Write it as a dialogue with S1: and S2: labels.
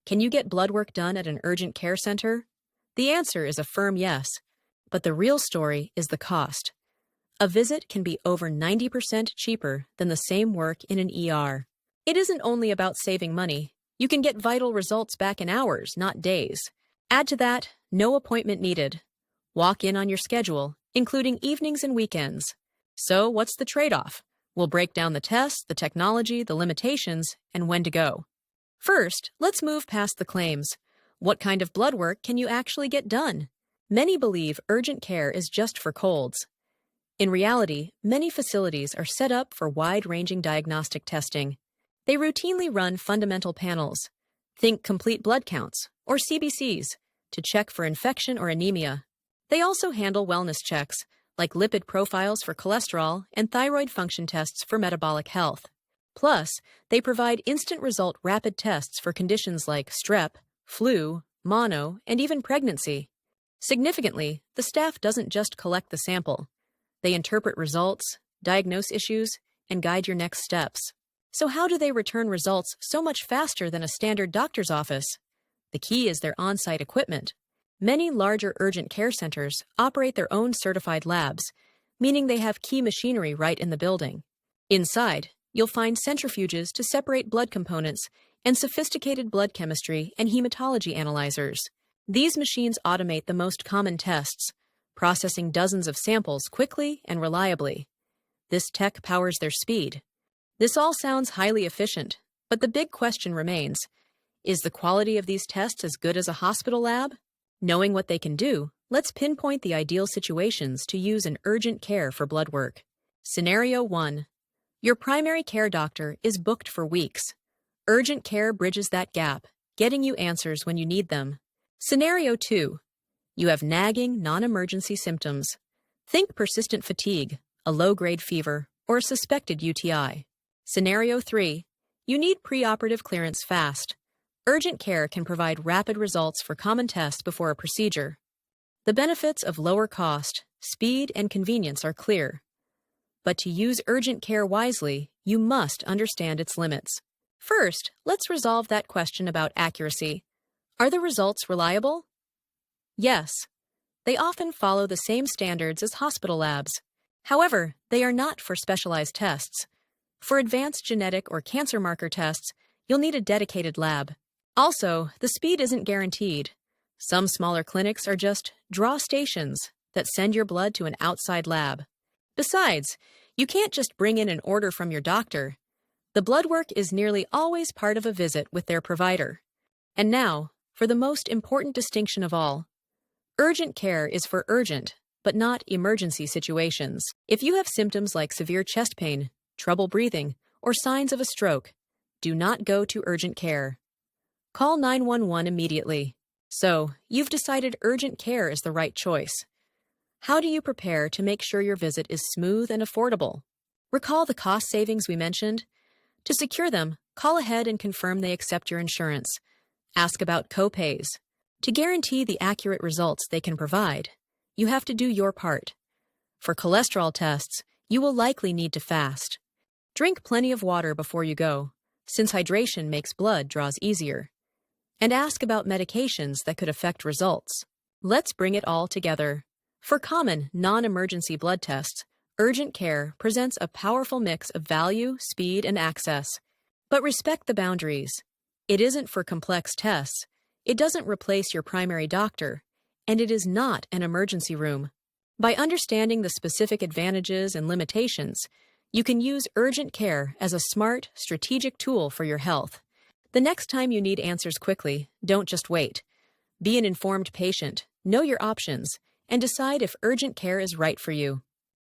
S1: Can you get blood work done at an urgent care center? The answer is a firm yes, but the real story is the cost. A visit can be over 90% cheaper than the same work in an ER. It isn't only about saving money. You can get vital results back in hours, not days. Add to that, no appointment needed. Walk in on your schedule, including evenings and weekends. So what's the trade-off? We'll break down the tests, the technology, the limitations, and when to go. First, let's move past the claims. What kind of blood work can you actually get done? Many believe urgent care is just for colds. In reality, many facilities are set up for wide-ranging diagnostic testing. They routinely run fundamental panels. Think complete blood counts, or CBCs, to check for infection or anemia. They also handle wellness checks, like lipid profiles for cholesterol and thyroid function tests for metabolic health. Plus, they provide instant result rapid tests for conditions like strep, flu, mono, and even pregnancy. Significantly, the staff doesn't just collect the sample. They interpret results, diagnose issues, and guide your next steps. So how do they return results so much faster than a standard doctor's office? The key is their on-site equipment. Many larger urgent care centers operate their own certified labs, meaning they have key machinery right in the building. Inside, you'll find centrifuges to separate blood components and sophisticated blood chemistry and hematology analyzers. These machines automate the most common tests, processing dozens of samples quickly and reliably. This tech powers their speed. This all sounds highly efficient, but the big question remains, is the quality of these tests as good as a hospital lab? Knowing what they can do, let's pinpoint the ideal situations to use in urgent care for blood work. Scenario 1. Your primary care doctor is booked for weeks. Urgent care bridges that gap, getting you answers when you need them. Scenario 2. You have nagging, non-emergency symptoms. Think persistent fatigue, a low-grade fever, or a suspected UTI. Scenario 3. You need preoperative clearance fast. Urgent care can provide rapid results for common tests before a procedure. The benefits of lower cost, speed, and convenience are clear. But to use urgent care wisely, you must understand its limits. First, let's resolve that question about accuracy. Are the results reliable? Yes. They often follow the same standards as hospital labs. However, they are not for specialized tests. For advanced genetic or cancer marker tests, you'll need a dedicated lab. Also, the speed isn't guaranteed. Some smaller clinics are just draw stations that send your blood to an outside lab. Besides, you can't just bring in an order from your doctor. The blood work is nearly always part of a visit with their provider. And now, for the most important distinction of all. Urgent care is for urgent, but not emergency situations. If you have symptoms like severe chest pain, trouble breathing, or signs of a stroke, do not go to urgent care. Call 911 immediately. So, you've decided urgent care is the right choice. How do you prepare to make sure your visit is smooth and affordable? Recall the cost savings we mentioned? To secure them, call ahead and confirm they accept your insurance. Ask about co-pays. To guarantee the accurate results they can provide, you have to do your part. For cholesterol tests, you will likely need to fast. Drink plenty of water before you go, since hydration makes blood draws easier. And ask about medications that could affect results. Let's bring it all together. For common, non-emergency blood tests, urgent care presents a powerful mix of value, speed, and access. But respect the boundaries. It isn't for complex tests. It doesn't replace your primary doctor. And it is not an emergency room. By understanding the specific advantages and limitations, you can use urgent care as a smart, strategic tool for your health. The next time you need answers quickly, don't just wait. Be an informed patient, know your options, and decide if urgent care is right for you.